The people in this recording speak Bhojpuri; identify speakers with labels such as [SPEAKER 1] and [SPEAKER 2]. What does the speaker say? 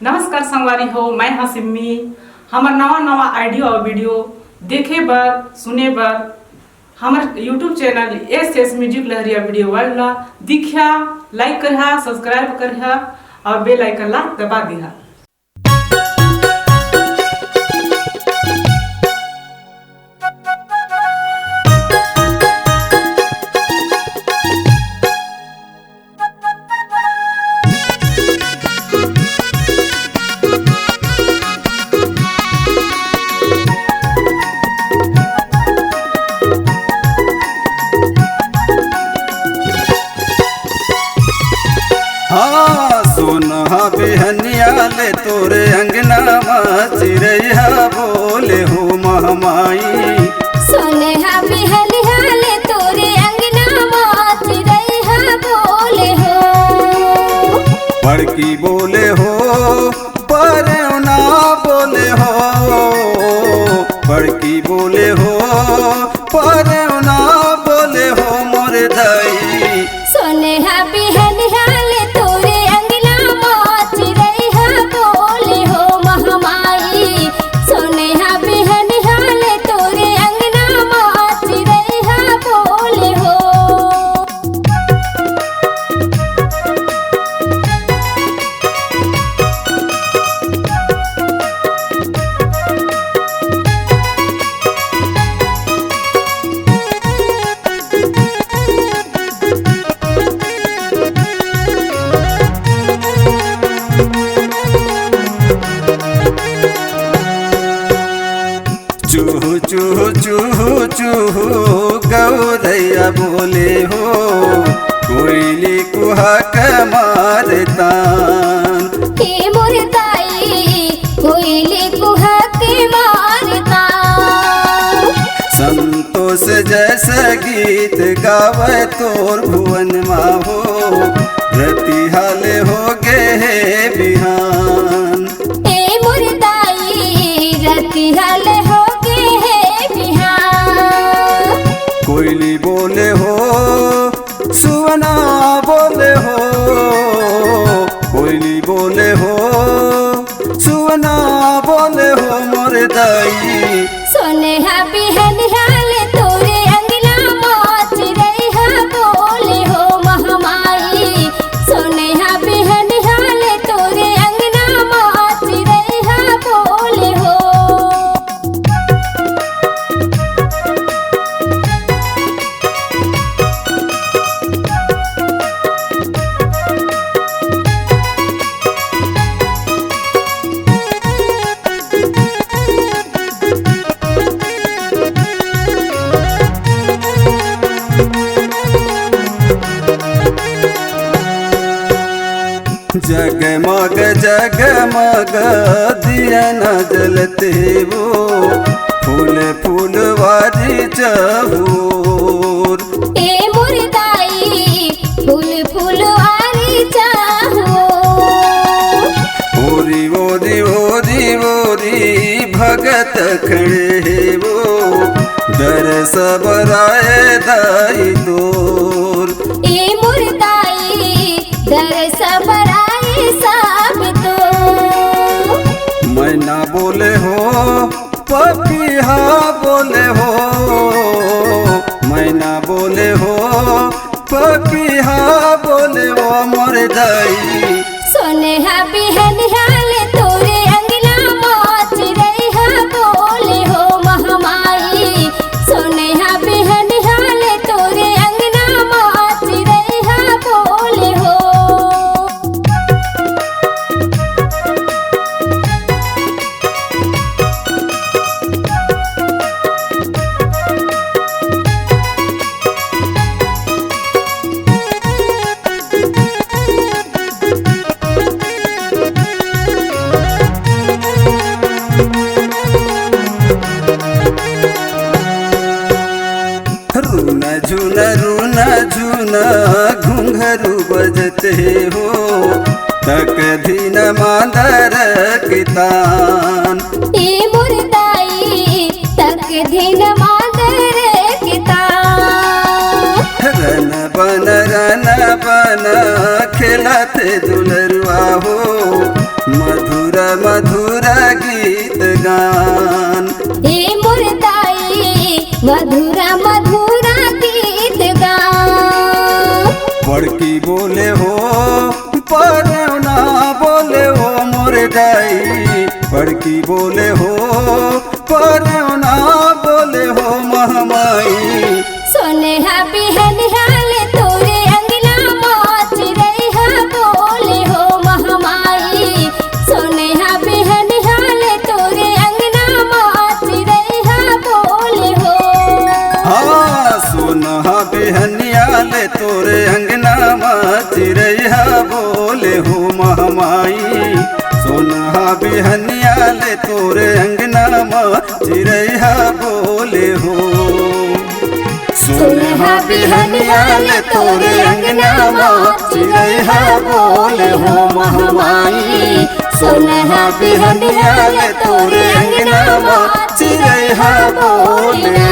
[SPEAKER 1] नमस्कार संगवारी हो, मैं हाँ सिम्मी। हमार नवा आइडियो और वीडियो देखे बर सुने बर हमार यूट्यूब चैनल एस म्यूजिक लहरिया वीडियो वाला दिखा, लाइक करिहा, सब्सक्राइब करिहा और बेल आइकन ला दबा दिहा।
[SPEAKER 2] हाँ सोनहा बिहनिया ले तोरे अंगना में चिड़ैया बोले हो महमाई।
[SPEAKER 3] सोनहा बिहनिया ले तोरे अंगना में चिड़ैया बोले हो।
[SPEAKER 2] बड़की बोले हो परौना बोले हो, बड़की बोले हो परौना बोले हो मोर दाई।
[SPEAKER 3] सोनहा बिहनिया ले तोरे अंगना में चिड़ैया बोले हो महमाई। सोनहा बिहनिया ले तोरे अंगना में चिड़ैया बोले हो।
[SPEAKER 2] चूहू चूहू चूहू चूहू गौरैया बोले हो, कोयली कुहक मारतान।
[SPEAKER 3] हे मोर दाई कोयली कुहक मारता।
[SPEAKER 2] संतोष जैसा गीत गावे तोर भुवन माहो, रतिहाल हो गे बिहान।
[SPEAKER 3] हे मोर दाई रतिहाल हो गे बिहान।
[SPEAKER 2] कोयली बोले हो सुवना बोले हो, कोयली बोले हो सुवना बोले हो मोर दाई।
[SPEAKER 3] सोनहा बिहनिया ले तोरे अंगना में चिड़ैया बोले हो महमाई। सोनहा बिहनिया ले तोरे अंगना में चिड़ैया बोले हो।
[SPEAKER 2] जगमग जगमग दिया न जलते वो, फूल फूलवारी चहूर।
[SPEAKER 3] ए मोर दाई फूल फूलवारी चाहो।
[SPEAKER 2] ओरी ओरी ओरी ओरी भगत खड़े वो, दर सबराए दाई तोर।
[SPEAKER 3] ए मोर दाई दर सबराए सब तो।
[SPEAKER 2] मैना बोले हो पपिहा बोले हो, मैना बोले हो पपिहा बोले हो मोर दाई।
[SPEAKER 3] सोनहा बिहनिया ले तोरे अंगना में चिड़ैया बोले हो महमाई। सोनहा बिहनिया ले तोरे अंगना में चिड़ैया बोले हो।
[SPEAKER 2] रूना झूना रूना झूना घुंघरू बजते हो, तक धीन मांदर कितान।
[SPEAKER 3] ए मोर दाई तक दिन मादर किता।
[SPEAKER 2] रन बन रन बना खेलत दुलरुआ हो मधुर मधुर गीत गान।
[SPEAKER 3] हे मुर्दाई मधुरा मधुरा गीत गान।
[SPEAKER 2] बड़की बोले हो परना बोले हो मुर्दाई बड़की बोले हो परना बोले हो महमाई।
[SPEAKER 3] सोनेहा बिहनिहाल तोरे अंगना माच रहा बोले हो महमाई। सोनेहा बिहनिहाल तोरे अंगना माच रहा बोले हो।
[SPEAKER 2] हाँ सोनहा बिहनियाल तोरे अंगना माच रहा बोले हो महमाई। सोनहा बिहनियाल तोरे अंगना माच रहा बोले हो।
[SPEAKER 3] सोनेहा बिहनिहाल तोरे अंगना माच रहा बोले हो महमाई। सोनेहा बिहनिहाल तोरे अंगना माच रहा बोले